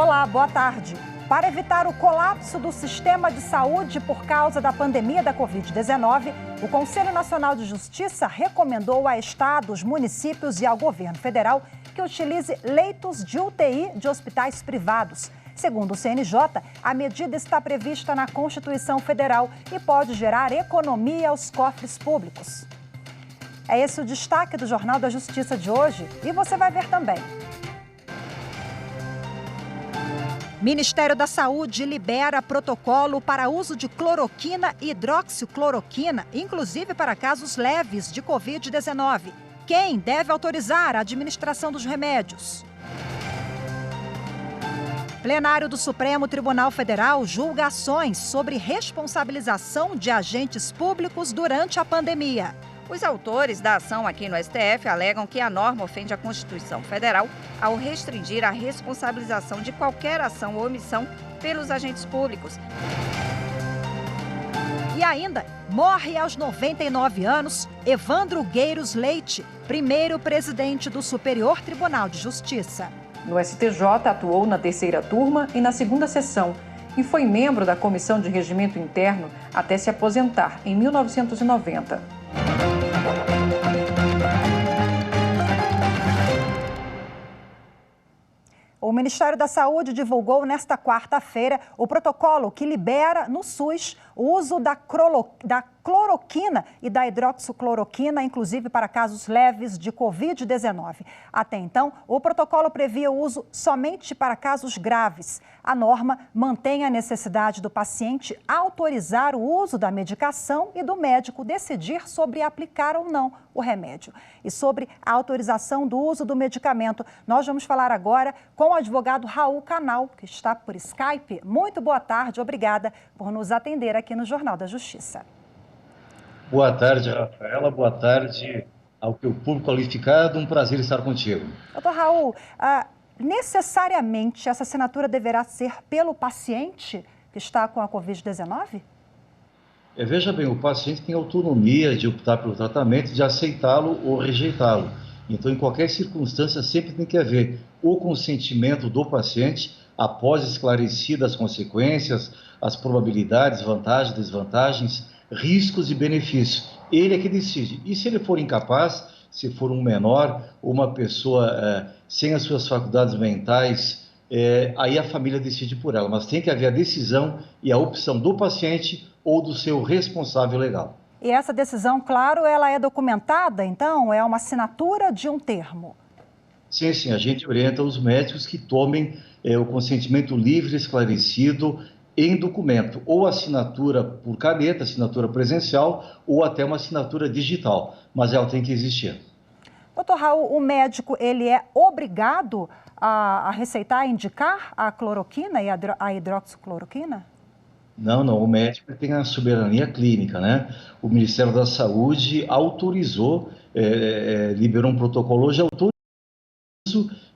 Olá, boa tarde. Para evitar o colapso do sistema de saúde por causa da pandemia da Covid-19, o Conselho Nacional de Justiça recomendou a estados, municípios e ao governo federal que utilize leitos de UTI de hospitais privados. Segundo o CNJ, a medida está prevista na Constituição Federal e pode gerar economia aos cofres públicos. É esse o destaque do Jornal da Justiça de hoje e você vai ver também. Ministério da Saúde libera protocolo para uso de cloroquina e hidroxicloroquina, inclusive para casos leves de Covid-19. Quem deve autorizar a administração dos remédios? Plenário do Supremo Tribunal Federal julga ações sobre responsabilização de agentes públicos durante a pandemia. Os autores da ação aqui no STF alegam que a norma ofende a Constituição Federal ao restringir a responsabilização de qualquer ação ou omissão pelos agentes públicos. E ainda, morre aos 99 anos Evandro Gueiros Leite, primeiro presidente do Superior Tribunal de Justiça. No STJ, atuou na terceira turma e na segunda sessão e foi membro da Comissão de Regimento Interno até se aposentar em 1990. O Ministério da Saúde divulgou nesta quarta-feira o protocolo que libera no SUS o uso da cloroquina e da hidroxicloroquina, inclusive para casos leves de Covid-19. Até então, o protocolo previa o uso somente para casos graves. A norma mantém a necessidade do paciente autorizar o uso da medicação e do médico decidir sobre aplicar ou não o remédio. E sobre a autorização do uso do medicamento, nós vamos falar agora com o advogado Raul Canal, que está por Skype. Muito boa tarde, obrigada por nos atender aqui no Jornal da Justiça. Boa tarde, Rafaela. Boa tarde ao teu público qualificado. Um prazer estar contigo. Doutor Raul, necessariamente essa assinatura deverá ser pelo paciente que está com a Covid-19? Veja bem, o paciente tem autonomia de optar pelo tratamento, de aceitá-lo ou rejeitá-lo. Então, em qualquer circunstância, sempre tem que haver o consentimento do paciente após esclarecidas as consequências, as probabilidades, vantagens, desvantagens, riscos e benefícios. Ele é que decide. E se ele for incapaz, se for um menor ou uma pessoa sem as suas faculdades mentais, aí a família decide por ela. Mas tem que haver a decisão e a opção do paciente ou do seu responsável legal. E essa decisão, claro, ela é documentada, então? É uma assinatura de um termo? Sim, a gente orienta os médicos que tomem o consentimento livre, esclarecido, em documento, ou assinatura por caneta, assinatura presencial, ou até uma assinatura digital, mas ela tem que existir. Doutor Raul, o médico, ele é obrigado a receitar, a indicar a cloroquina e a hidroxicloroquina? Não, o médico tem a soberania clínica, né? O Ministério da Saúde autorizou, liberou um protocolo de autorização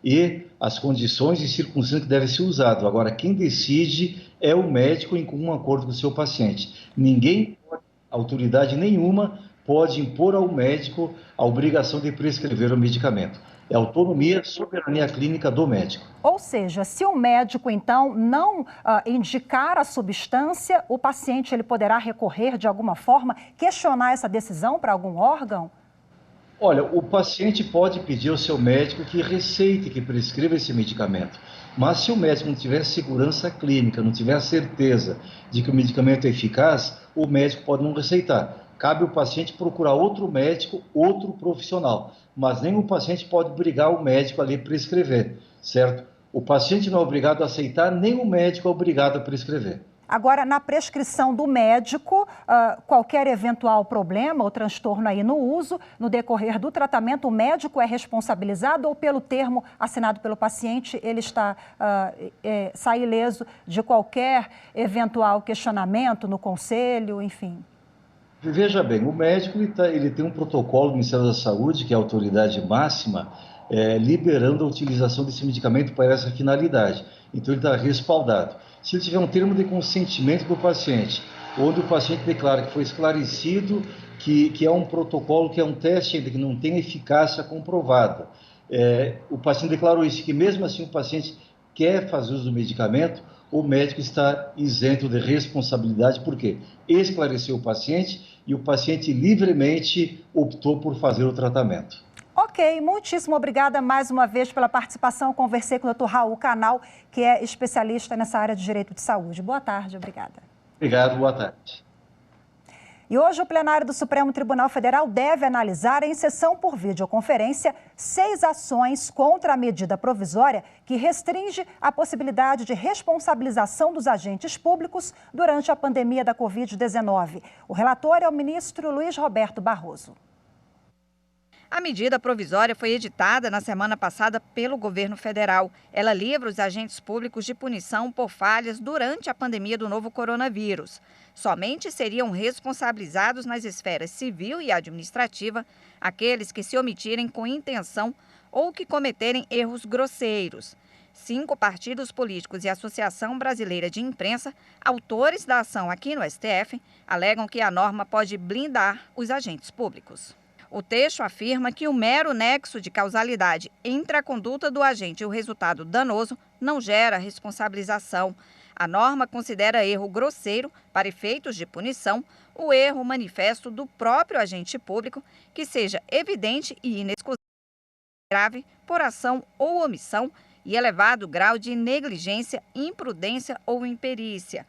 e as condições e circunstâncias que devem ser usadas. Agora, quem decide é o médico em comum acordo com o seu paciente. Autoridade nenhuma pode impor ao médico a obrigação de prescrever o medicamento. É autonomia, soberania clínica do médico. Ou seja, se o médico, então, não indicar a substância, o paciente ele poderá recorrer de alguma forma, questionar essa decisão para algum órgão? Olha, o paciente pode pedir ao seu médico que receite, que prescreva esse medicamento. Mas se o médico não tiver segurança clínica, não tiver certeza de que o medicamento é eficaz, o médico pode não receitar. Cabe ao paciente procurar outro médico, outro profissional. Mas nem o paciente pode obrigar o médico a lhe prescrever, certo? O paciente não é obrigado a aceitar, nem o médico é obrigado a prescrever. Agora, na prescrição do médico, qualquer eventual problema ou transtorno aí no uso, no decorrer do tratamento, o médico é responsabilizado ou pelo termo assinado pelo paciente, ele sai ileso de qualquer eventual questionamento no conselho, enfim? Veja bem, o médico ele tem um protocolo do Ministério da Saúde, que é a autoridade máxima, liberando a utilização desse medicamento para essa finalidade. Então, ele está respaldado. Se ele tiver um termo de consentimento do paciente, onde o paciente declara que foi esclarecido, que é um protocolo, que é um teste ainda que não tem eficácia comprovada, o paciente declarou isso, que mesmo assim o paciente quer fazer uso do medicamento, o médico está isento de responsabilidade, porque esclareceu o paciente e o paciente livremente optou por fazer o tratamento. Ok, muitíssimo obrigada mais uma vez pela participação. Conversei com o Dr. Raul Canal, que é especialista nessa área de direito de saúde. Boa tarde, obrigada. Obrigado, boa tarde. E hoje o plenário do Supremo Tribunal Federal deve analisar em sessão por videoconferência 6 ações contra a medida provisória que restringe a possibilidade de responsabilização dos agentes públicos durante a pandemia da Covid-19. O relator é o ministro Luiz Roberto Barroso. A medida provisória foi editada na semana passada pelo governo federal. Ela livra os agentes públicos de punição por falhas durante a pandemia do novo coronavírus. Somente seriam responsabilizados nas esferas civil e administrativa aqueles que se omitirem com intenção ou que cometerem erros grosseiros. 5 partidos políticos e a Associação Brasileira de Imprensa, autores da ação aqui no STF, alegam que a norma pode blindar os agentes públicos. O texto afirma que o mero nexo de causalidade entre a conduta do agente e o resultado danoso não gera responsabilização. A norma considera erro grosseiro, para efeitos de punição, o erro manifesto do próprio agente público que seja evidente e inexcusável, grave por ação ou omissão e elevado grau de negligência, imprudência ou imperícia.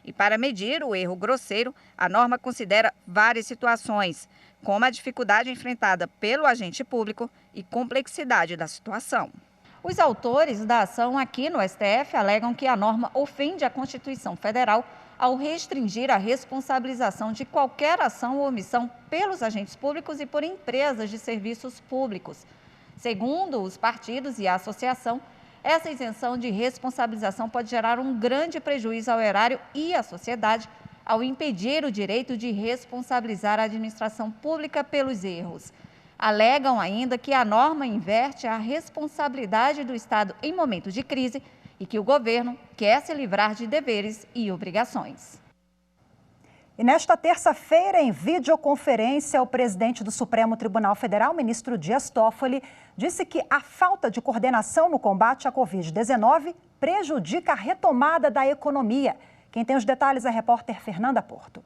E para medir o erro grosseiro, a norma considera várias situações, como a dificuldade enfrentada pelo agente público e complexidade da situação. Os autores da ação aqui no STF alegam que a norma ofende a Constituição Federal ao restringir a responsabilização de qualquer ação ou omissão pelos agentes públicos e por empresas de serviços públicos. Segundo os partidos e a associação, essa isenção de responsabilização pode gerar um grande prejuízo ao erário e à sociedade ao impedir o direito de responsabilizar a administração pública pelos erros. Alegam ainda que a norma inverte a responsabilidade do Estado em momentos de crise e que o governo quer se livrar de deveres e obrigações. E nesta terça-feira, em videoconferência, o presidente do Supremo Tribunal Federal, ministro Dias Toffoli, disse que a falta de coordenação no combate à Covid-19 prejudica a retomada da economia. Quem tem os detalhes é a repórter Fernanda Porto.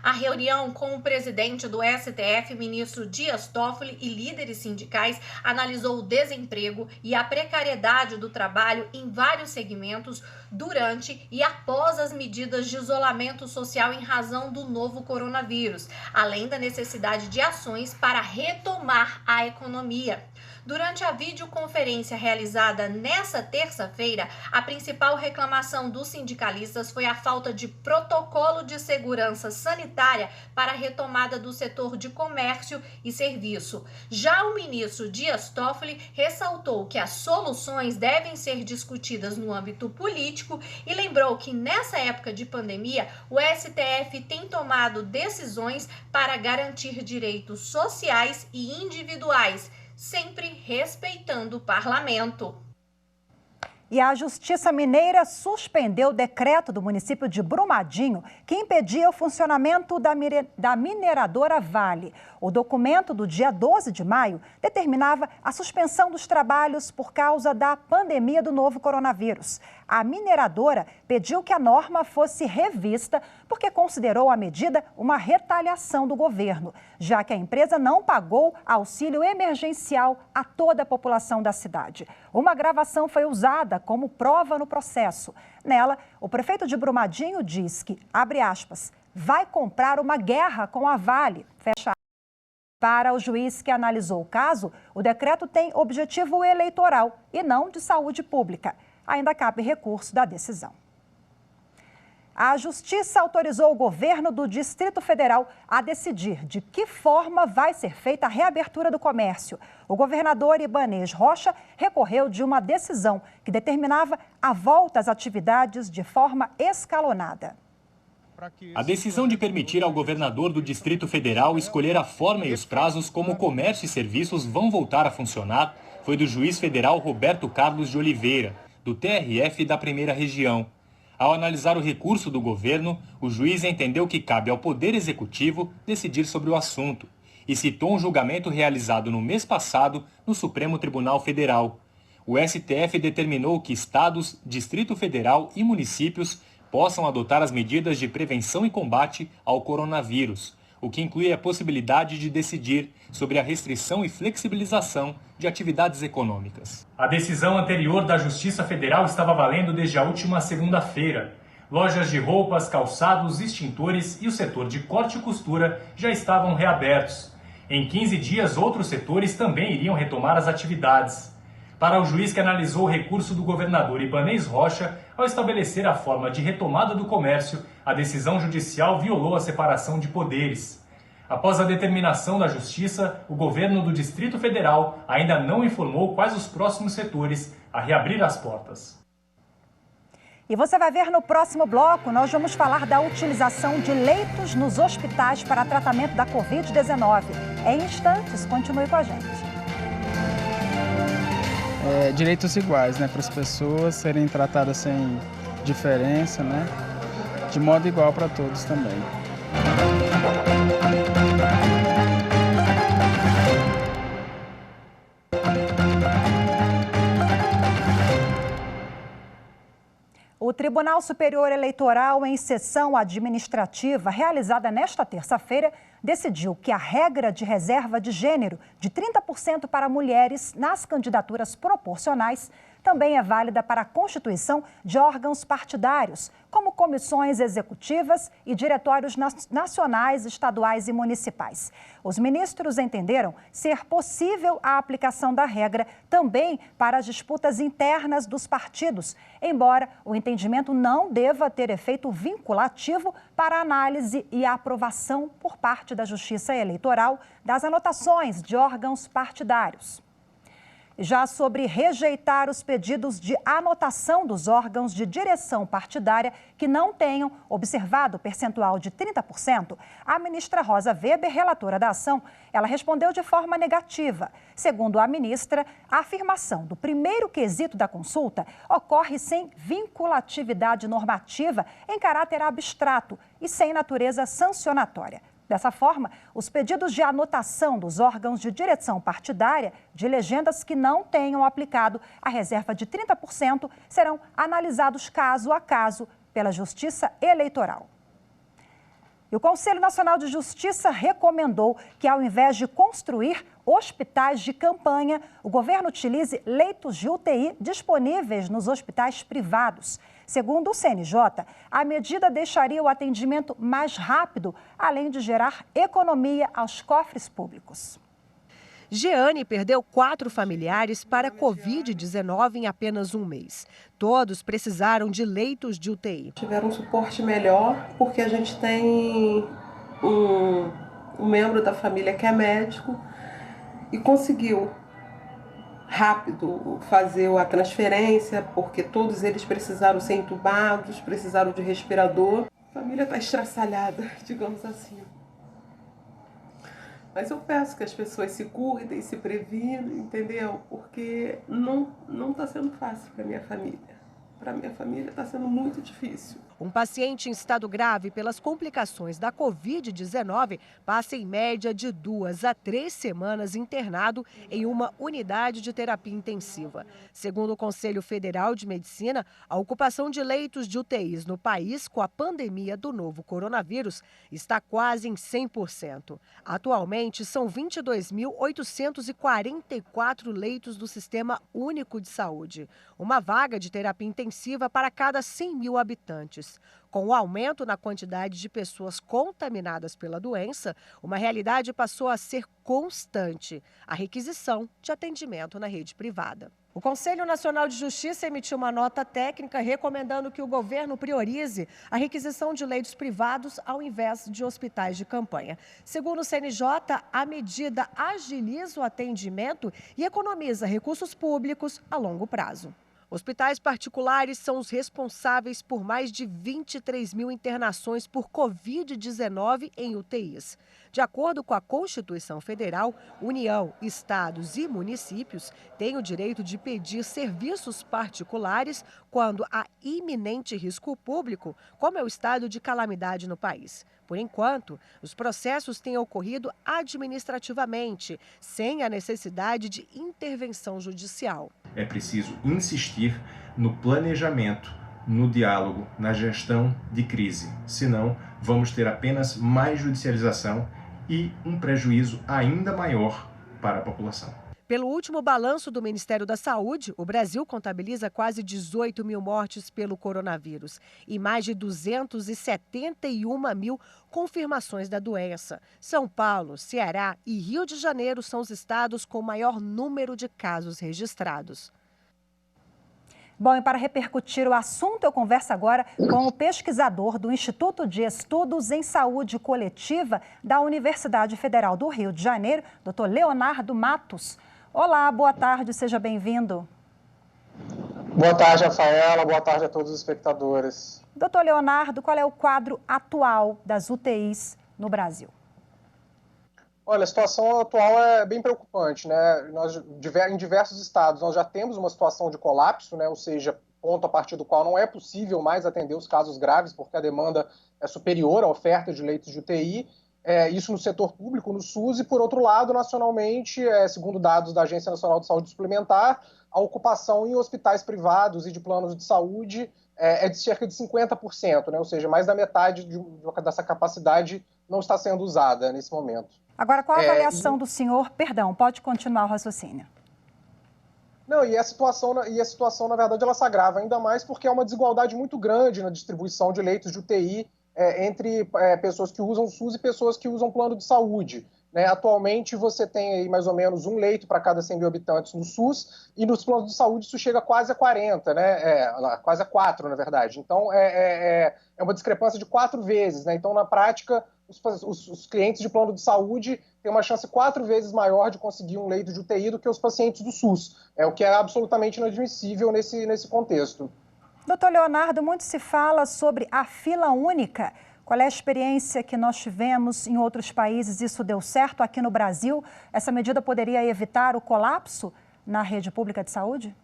A reunião com o presidente do STF, ministro Dias Toffoli, e líderes sindicais analisou o desemprego e a precariedade do trabalho em vários segmentos durante e após as medidas de isolamento social em razão do novo coronavírus, além da necessidade de ações para retomar a economia. Durante a videoconferência realizada nesta terça-feira, a principal reclamação dos sindicalistas foi a falta de protocolo de segurança sanitária para a retomada do setor de comércio e serviço. Já o ministro Dias Toffoli ressaltou que as soluções devem ser discutidas no âmbito político e lembrou que nessa época de pandemia, o STF tem tomado decisões para garantir direitos sociais e individuais, sempre respeitando o parlamento. E a Justiça Mineira suspendeu o decreto do município de Brumadinho que impedia o funcionamento da mineradora Vale. O documento do dia 12 de maio determinava a suspensão dos trabalhos por causa da pandemia do novo coronavírus. A mineradora pediu que a norma fosse revista porque considerou a medida uma retaliação do governo, já que a empresa não pagou auxílio emergencial a toda a população da cidade. Uma gravação foi usada como prova no processo. Nela, o prefeito de Brumadinho diz que, abre aspas, vai comprar uma guerra com a Vale, fecha aspas. Para o juiz que analisou o caso, o decreto tem objetivo eleitoral e não de saúde pública. Ainda cabe recurso da decisão. A Justiça autorizou o governo do Distrito Federal a decidir de que forma vai ser feita a reabertura do comércio. O governador Ibanez Rocha recorreu de uma decisão que determinava a volta às atividades de forma escalonada. A decisão de permitir ao governador do Distrito Federal escolher a forma e os prazos como o comércio e serviços vão voltar a funcionar foi do juiz federal Roberto Carlos de Oliveira, do TRF da Primeira Região. Ao analisar o recurso do governo, o juiz entendeu que cabe ao Poder Executivo decidir sobre o assunto e citou um julgamento realizado no mês passado no Supremo Tribunal Federal. o STF determinou que estados, Distrito Federal e municípios possam adotar as medidas de prevenção e combate ao coronavírus, o que inclui a possibilidade de decidir sobre a restrição e flexibilização de atividades econômicas. A decisão anterior da Justiça Federal estava valendo desde a última segunda-feira. Lojas de roupas, calçados, extintores e o setor de corte e costura já estavam reabertos. Em 15 dias, outros setores também iriam retomar as atividades. Para o juiz que analisou o recurso do governador Ibanez Rocha, ao estabelecer a forma de retomada do comércio, a decisão judicial violou a separação de poderes. Após a determinação da Justiça, o governo do Distrito Federal ainda não informou quais os próximos setores a reabrir as portas. E você vai ver no próximo bloco, nós vamos falar da utilização de leitos nos hospitais para tratamento da Covid-19. Em instantes, continue com a gente. Direitos iguais, né, para as pessoas serem tratadas sem diferença, né, de modo igual para todos também. O Tribunal Superior Eleitoral, em sessão administrativa realizada nesta terça-feira, decidiu que a regra de reserva de gênero de 30% para mulheres nas candidaturas proporcionais também é válida para a constituição de órgãos partidários, como comissões executivas e diretórios nacionais, estaduais e municipais. Os ministros entenderam ser possível a aplicação da regra também para as disputas internas dos partidos, embora o entendimento não deva ter efeito vinculativo para análise e aprovação por parte da Justiça Eleitoral das anotações de órgãos partidários. Já sobre rejeitar os pedidos de anotação dos órgãos de direção partidária que não tenham observado o percentual de 30%, a ministra Rosa Weber, relatora da ação, ela respondeu de forma negativa. Segundo a ministra, a afirmação do primeiro quesito da consulta ocorre sem vinculatividade normativa em caráter abstrato e sem natureza sancionatória. Dessa forma, os pedidos de anotação dos órgãos de direção partidária de legendas que não tenham aplicado a reserva de 30% serão analisados caso a caso pela Justiça Eleitoral. E o Conselho Nacional de Justiça recomendou que, ao invés de construir hospitais de campanha, o governo utilize leitos de UTI disponíveis nos hospitais privados. Segundo o CNJ, a medida deixaria o atendimento mais rápido, além de gerar economia aos cofres públicos. Jeane perdeu 4 familiares para a Covid-19 em apenas um mês. Todos precisaram de leitos de UTI. Tiveram um suporte melhor, porque a gente tem um membro da família que é médico e conseguiu rápido fazer a transferência, porque todos eles precisaram ser entubados, precisaram de respirador. A família está estraçalhada, digamos assim. Mas eu peço que as pessoas se cuidem, se previnam, entendeu? Porque não está sendo fácil para minha família. Para minha família está sendo muito difícil. Um paciente em estado grave pelas complicações da Covid-19 passa em média de 2 a 3 semanas internado em uma unidade de terapia intensiva. Segundo o Conselho Federal de Medicina, a ocupação de leitos de UTIs no país com a pandemia do novo coronavírus está quase em 100%. Atualmente, são 22.844 leitos do Sistema Único de Saúde, uma vaga de terapia intensiva para cada 100 mil habitantes. Com o aumento na quantidade de pessoas contaminadas pela doença, uma realidade passou a ser constante: a requisição de atendimento na rede privada. O Conselho Nacional de Justiça emitiu uma nota técnica recomendando que o governo priorize a requisição de leitos privados ao invés de hospitais de campanha. Segundo o CNJ, a medida agiliza o atendimento e economiza recursos públicos a longo prazo. Hospitais particulares são os responsáveis por mais de 23 mil internações por Covid-19 em UTIs. De acordo com a Constituição Federal, União, estados e municípios têm o direito de pedir serviços particulares quando há iminente risco público, como é o estado de calamidade no país. Por enquanto, os processos têm ocorrido administrativamente, sem a necessidade de intervenção judicial. É preciso insistir no planejamento, no diálogo, na gestão de crise. Senão, vamos ter apenas mais judicialização e um prejuízo ainda maior para a população. Pelo último balanço do Ministério da Saúde, o Brasil contabiliza quase 18 mil mortes pelo coronavírus e mais de 271 mil confirmações da doença. São Paulo, Ceará e Rio de Janeiro são os estados com maior número de casos registrados. Bom, e para repercutir o assunto, eu converso agora com o pesquisador do Instituto de Estudos em Saúde Coletiva da Universidade Federal do Rio de Janeiro, Dr. Leonardo Matos. Olá, boa tarde, seja bem-vindo. Boa tarde, Rafaela, boa tarde a todos os espectadores. Doutor Leonardo, qual é o quadro atual das UTIs no Brasil? Olha, a situação atual é bem preocupante, né? Em diversos estados nós já temos uma situação de colapso, né? Ou seja, ponto a partir do qual não é possível mais atender os casos graves porque a demanda é superior à oferta de leitos de UTI. Isso no setor público, no SUS, e por outro lado, nacionalmente, segundo dados da Agência Nacional de Saúde Suplementar, a ocupação em hospitais privados e de planos de saúde é de cerca de 50%, né? Ou seja, mais da metade dessa capacidade não está sendo usada nesse momento. Agora, qual a avaliação do senhor? Perdão, pode continuar o raciocínio. Não, e a situação, na verdade, ela se agrava ainda mais porque há uma desigualdade muito grande na distribuição de leitos de UTI entre pessoas que usam SUS e pessoas que usam plano de saúde. Né? Atualmente, você tem aí mais ou menos um leito para cada 100 mil habitantes no SUS, e nos planos de saúde isso chega quase a 40, né? Quase a 4, na verdade. Então, é uma discrepância de 4 vezes. Né? Então, na prática, os clientes de plano de saúde têm uma chance 4 vezes maior de conseguir um leito de UTI do que os pacientes do SUS, o que é absolutamente inadmissível nesse contexto. Doutor Leonardo, muito se fala sobre a fila única. Qual é a experiência que nós tivemos em outros países? Isso deu certo aqui no Brasil? Essa medida poderia evitar o colapso na rede pública de saúde?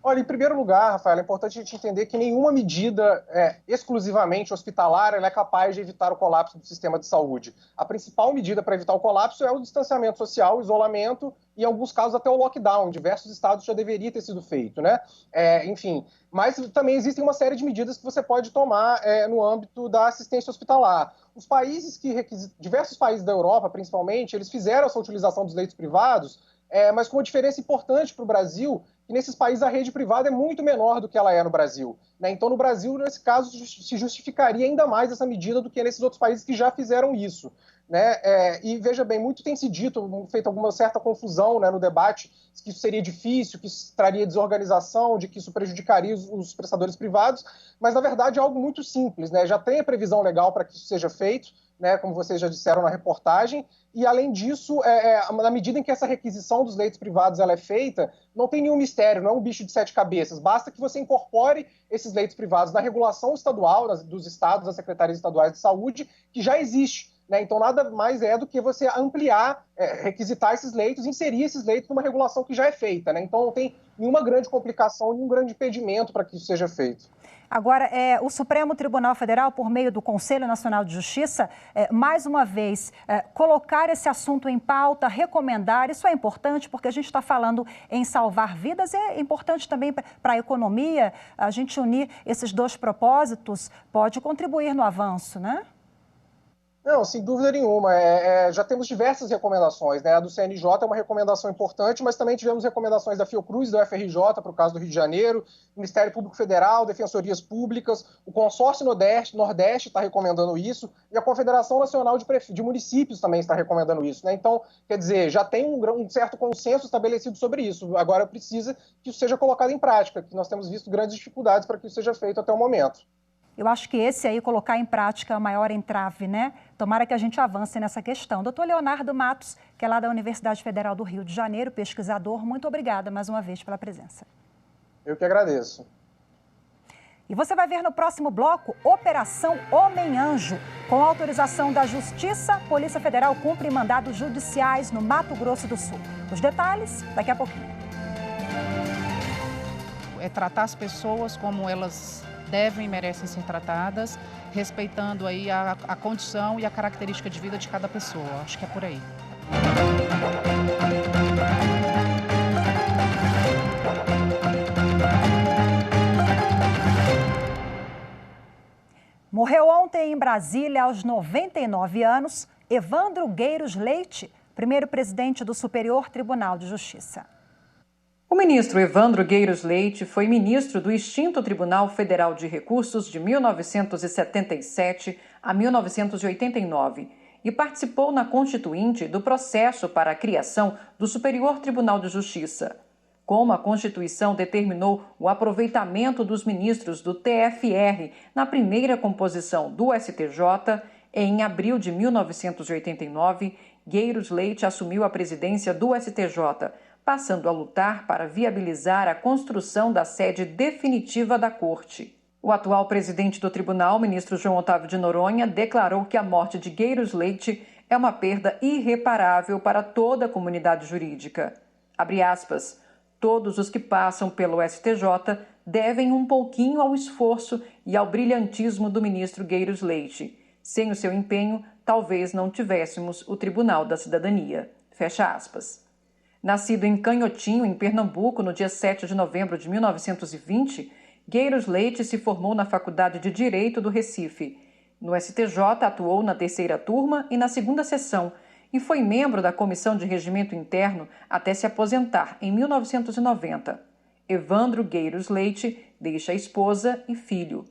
Olha, em primeiro lugar, Rafael, é importante a gente entender que nenhuma medida exclusivamente hospitalar é capaz de evitar o colapso do sistema de saúde. A principal medida para evitar o colapso é o distanciamento social, o isolamento e, em alguns casos, até o lockdown. Em diversos estados já deveria ter sido feito, né? Enfim, mas também existem uma série de medidas que você pode tomar no âmbito da assistência hospitalar. Os países diversos países da Europa, principalmente, eles fizeram essa utilização dos leitos privados, mas com uma diferença importante para o Brasil, que nesses países a rede privada é muito menor do que ela é no Brasil. Né? Então, no Brasil, nesse caso, se justificaria ainda mais essa medida do que nesses outros países que já fizeram isso. Né? E veja bem, muito tem se dito, feito alguma certa confusão, né, no debate, que isso seria difícil, que isso traria desorganização, de que isso prejudicaria os prestadores privados, mas na verdade é algo muito simples, né? Já tem a previsão legal para que isso seja feito, né, como vocês já disseram na reportagem, e além disso, na medida em que essa requisição dos leitos privados ela é feita, não tem nenhum mistério, não é um bicho de 7 cabeças, basta que você incorpore esses leitos privados na regulação estadual, dos estados, das secretarias estaduais de saúde, que já existe. Né? Então, nada mais do que você ampliar, requisitar esses leitos, inserir esses leitos numa regulação que já é feita. Né? Então, não tem nenhuma grande complicação, nenhum grande impedimento para que isso seja feito. Agora, o Supremo Tribunal Federal, por meio do Conselho Nacional de Justiça, mais uma vez, colocar esse assunto em pauta, recomendar, isso é importante porque a gente está falando em salvar vidas, é importante também para a economia, a gente unir esses dois propósitos pode contribuir no avanço, né? Não, sem dúvida nenhuma. Já temos diversas recomendações, né? A do CNJ é uma recomendação importante, mas também tivemos recomendações da Fiocruz e da UFRJ, para o caso do Rio de Janeiro, Ministério Público Federal, Defensorias Públicas, o Consórcio Nordeste está recomendando isso, e a Confederação Nacional de Municípios também está recomendando isso. Né? Então, quer dizer, já tem um certo consenso estabelecido sobre isso. Agora precisa que isso seja colocado em prática, que nós temos visto grandes dificuldades para que isso seja feito até o momento. Eu acho que esse aí, colocar em prática, é o maior entrave, né? Tomara que a gente avance nessa questão. Doutor Leonardo Matos, que é lá da Universidade Federal do Rio de Janeiro, pesquisador, muito obrigada mais uma vez pela presença. Eu que agradeço. E você vai ver no próximo bloco Operação Homem-Anjo. Com autorização da Justiça, a Polícia Federal cumpre mandados judiciais no Mato Grosso do Sul. Os detalhes, daqui a pouquinho. é tratar as pessoas como elas devem e merecem ser tratadas, respeitando aí a condição e a característica de vida de cada pessoa. Acho que é por aí. Morreu ontem em Brasília, aos 99 anos, Evandro Gueiros Leite, primeiro presidente do Superior Tribunal de Justiça. O ministro Evandro Gueiros Leite foi ministro do extinto Tribunal Federal de Recursos de 1977 a 1989 e participou na Constituinte do processo para a criação do Superior Tribunal de Justiça. Como a Constituição determinou o aproveitamento dos ministros do TFR na primeira composição do STJ, em abril de 1989, Gueiros Leite assumiu a presidência do STJ, passando a lutar para viabilizar a construção da sede definitiva da Corte. O atual presidente do tribunal, ministro João Otávio de Noronha, declarou que a morte de Gueiros Leite é uma perda irreparável para toda a comunidade jurídica. Abre aspas, todos os que passam pelo STJ devem um pouquinho ao esforço e ao brilhantismo do ministro Gueiros Leite. Sem o seu empenho, talvez não tivéssemos o Tribunal da Cidadania. Fecha aspas. Nascido em Canhotinho, em Pernambuco, no dia 7 de novembro de 1920, Gueiros Leite se formou na Faculdade de Direito do Recife. No STJ, atuou na terceira turma e na segunda sessão e foi membro da Comissão de Regimento Interno até se aposentar em 1990. Evandro Gueiros Leite deixa esposa e filho.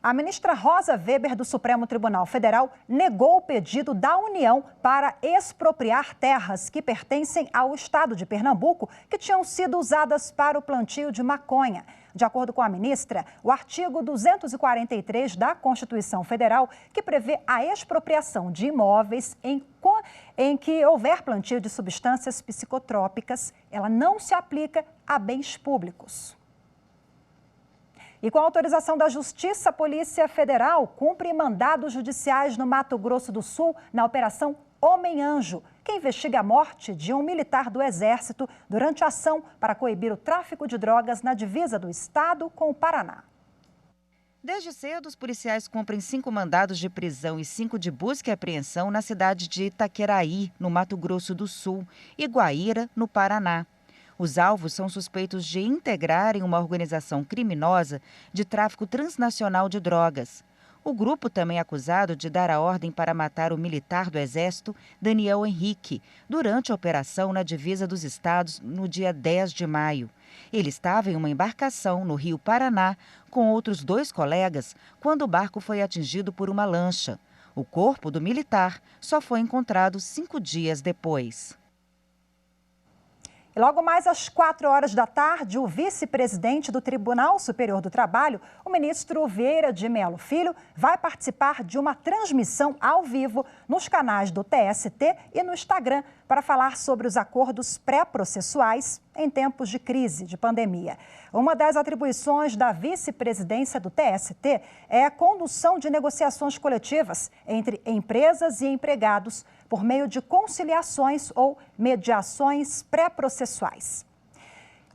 A ministra Rosa Weber, do Supremo Tribunal Federal, negou o pedido da União para expropriar terras que pertencem ao estado de Pernambuco, que tinham sido usadas para o plantio de maconha. De acordo com a ministra, o artigo 243 da Constituição Federal, que prevê a expropriação de imóveis em que houver plantio de substâncias psicotrópicas, ela não se aplica a bens públicos. E com a autorização da Justiça, a Polícia Federal cumpre mandados judiciais no Mato Grosso do Sul na Operação Homem-Anjo, que investiga a morte de um militar do Exército durante a ação para coibir o tráfico de drogas na divisa do estado com o Paraná. Desde cedo, os policiais cumprem 5 mandados de prisão e 5 de busca e apreensão na cidade de Itaqueraí, no Mato Grosso do Sul, e Guaíra, no Paraná. Os alvos são suspeitos de integrarem uma organização criminosa de tráfico transnacional de drogas. O grupo também é acusado de dar a ordem para matar o militar do Exército, Daniel Henrique, durante a operação na divisa dos estados no dia 10 de maio. Ele estava em uma embarcação no Rio Paraná com outros 2 colegas quando o barco foi atingido por uma lancha. O corpo do militar só foi encontrado 5 dias depois. E logo mais às 4 horas da tarde, o vice-presidente do Tribunal Superior do Trabalho, o ministro Vieira de Mello Filho, vai participar de uma transmissão ao vivo nos canais do TST e no Instagram para falar sobre os acordos pré-processuais em tempos de crise, de pandemia. Uma das atribuições da vice-presidência do TST é a condução de negociações coletivas entre empresas e empregados por meio de conciliações ou mediações pré-processuais.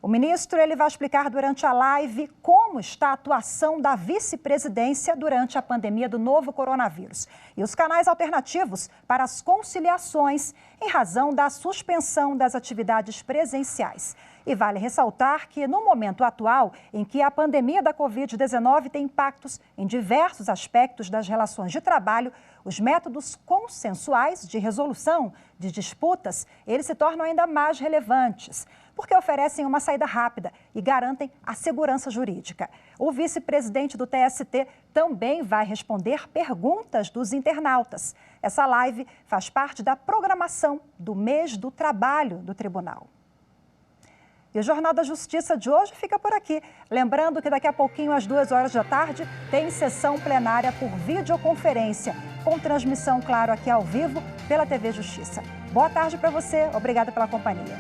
O ministro vai explicar durante a live como está a atuação da vice-presidência durante a pandemia do novo coronavírus e os canais alternativos para as conciliações em razão da suspensão das atividades presenciais. E vale ressaltar que, no momento atual, em que a pandemia da Covid-19 tem impactos em diversos aspectos das relações de trabalho, os métodos consensuais de resolução de disputas, eles se tornam ainda mais relevantes, porque oferecem uma saída rápida e garantem a segurança jurídica. O vice-presidente do TST também vai responder perguntas dos internautas. Essa live faz parte da programação do mês do trabalho do tribunal. E o Jornal da Justiça de hoje fica por aqui. Lembrando que daqui a pouquinho, às 2 horas da tarde, tem sessão plenária por videoconferência, com transmissão, claro, aqui ao vivo pela TV Justiça. Boa tarde para você, obrigada pela companhia.